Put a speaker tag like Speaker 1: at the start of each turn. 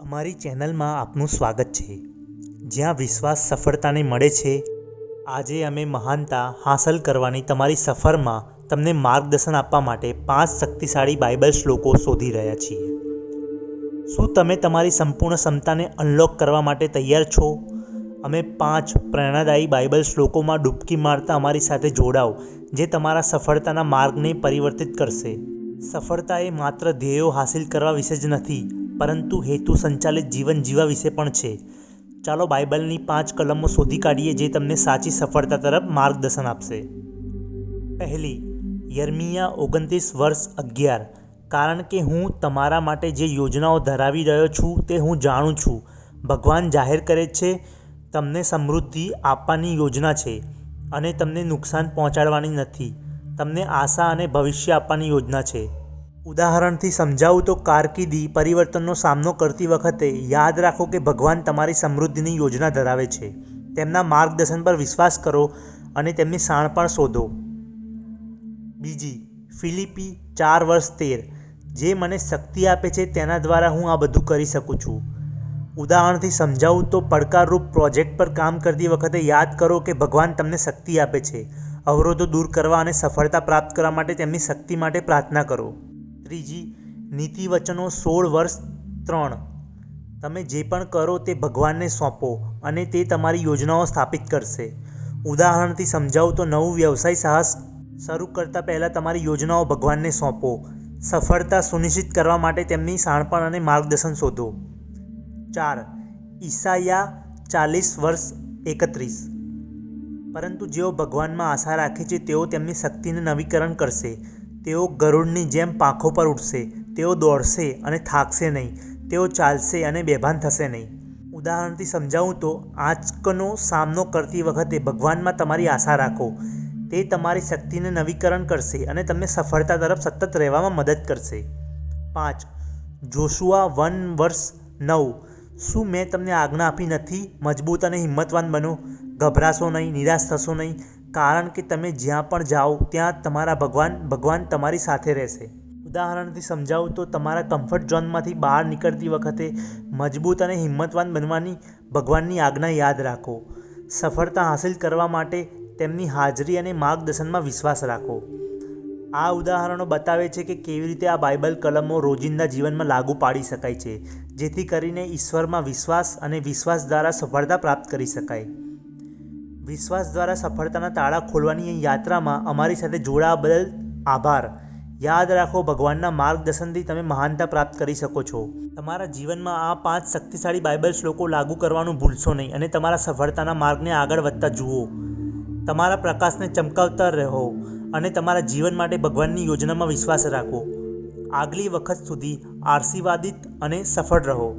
Speaker 1: અમારી ચેનલમાં આપનું સ્વાગત છે, જ્યાં વિશ્વાસ સફળતાને મળે છે। આજે અમે મહાનતા હાંસલ કરવાની તમારી સફરમાં તમને માર્ગદર્શન આપવા માટે 5 શક્તિશાળી બાઇબલ શ્લોકો શોધી રહ્યા છીએ। શું તમે તમારી સંપૂર્ણ ક્ષમતાને અનલોક કરવા માટે તૈયાર છો? અમે 5 પ્રેરણાદાયી બાઇબલ શ્લોકોમાં ડૂબકી મારતા અમારી સાથે જોડાઓ, જે તમારા સફળતાના માર્ગને પરિવર્તિત કરશે। સફળતા એ માત્ર ધ્યેયો હાંસલ કરવા વિશે જ નથી, પરંતુ હેતુ સંચાલિત જીવન જીવવા વિશે પણ છે। ચાલો બાઇબલની 5 કલમો શોધી કાઢીએ જે તમને સાચી સફળતા તરફ માર્ગદર્શન આપશે। પહેલી, યર્મિયા 29:11। કારણ કે હું તમારા માટે જે યોજનાઓ ધરાવી રહ્યો છું તે હું જાણું છું। ભગવાન જાહેર કરે છે, તમને સમૃદ્ધિ આપવાની યોજના છે અને તમને નુકસાન પહોંચાડવાની નથી, તમને આશા અને ભવિષ્ય આપવાની યોજના છે। ઉદાહરણથી સમજાવું તો, કારકિર્દી પરિવર્તનનો સામનો કરતી વખતે યાદ રાખો કે ભગવાન તમારી સમૃદ્ધિની યોજના ધરાવે છે। તેમના માર્ગદર્શન પર વિશ્વાસ કરો અને તેમની શાણપણ શોધો। બીજી, ફિલિપી 4:13। જે મને શક્તિ આપે છે તેના દ્વારા હું આ બધું કરી શકું છું। ઉદાહરણથી સમજાવું તો, પડકારરૂપ પ્રોજેક્ટ પર કામ કરતી વખતે યાદ કરો કે ભગવાન તમને શક્તિ આપે છે। અવરોધો દૂર કરવા અને સફળતા પ્રાપ્ત કરવા માટે તેમની શક્તિ માટે પ્રાર્થના કરો। ત્રીજી, નીતિવચનો 16:3। તમે જે પણ કરો તે ભગવાનને સોંપો અને તે તમારી યોજનાઓ સ્થાપિત કરશે। ઉદાહરણથી સમજાવું તો, નવું વ્યવસાય સાહસ શરૂ કરતાં પહેલાં તમારી યોજનાઓ ભગવાનને સોંપો। સફળતા સુનિશ્ચિત કરવા માટે તેમની શાણપણ અને માર્ગદર્શન શોધો। 4, ઈસાયા 40:31। પરંતુ જેઓ ભગવાનમાં આશા રાખે છે તેઓ તેમની શક્તિને નવીકરણ કરશે। તેઓ ગરુડની જેમ પાંખો પર ઉડશે। તેઓ દોડશે અને થાકશે નહીં, તેઓ ચાલશે અને બેભાન થશે નહીં। ઉદાહરણથી સમજાવું તો, આંચકનો સામનો કરતી વખતે ભગવાનમાં તમારી આશા રાખો। તે તમારી શક્તિને નવીકરણ કરશે અને તમને સફળતા તરફ સતત રહેવામાં મદદ કરશે। 5, જોશુઆ 1:9। શું મેં તમને આજ્ઞા આપી નથી? મજબૂત અને હિંમતવાન બનો, ગભરાશો નહીં, નિરાશ થશો નહીં, કારણ કે તમે જ્યાં પણ જાઓ ત્યાં તમારા ભગવાન તમારી સાથે રહેશે। ઉદાહરણથી સમજાવું તો, તમારા કમ્ફર્ટ ઝોનમાંથી બહાર નીકળતી વખતે મજબૂત અને હિંમતવાન બનવાની ભગવાનની આજ્ઞા યાદ રાખો। સફળતા હાંસલ કરવા માટે તેમની હાજરી અને માર્ગદર્શનમાં વિશ્વાસ રાખો। આ ઉદાહરણો બતાવે છે કે કેવી રીતે આ બાઇબલ કલમો રોજિંદા જીવનમાં લાગુ પાડી શકાય છે, જેથી કરીને ઈશ્વરમાં વિશ્વાસ અને વિશ્વાસ દ્વારા સફળતા પ્રાપ્ત કરી શકાય। વિશ્વાસ દ્વારા સફળતાના તાળા ખોલવાની યાત્રામાં અમારી સાથે જોડાવા બદલ આભાર। યાદ રાખો, ભગવાનના માર્ગદર્શનથી તમે મહાનતા પ્રાપ્ત કરી શકો છો। તમારા જીવનમાં આ 5 શક્તિશાળી બાઇબલ શ્લોકો લાગુ કરવાનું ભૂલશો નહીં અને તમારા સફળતાના માર્ગને આગળ વધતા જુઓ। તમારા પ્રકાશને ચમકાવતા રહો અને તમારા જીવન માટે ભગવાનની યોજનામાં વિશ્વાસ રાખો। આગલી વખત સુધી આશીર્વાદિત અને સફળ રહો।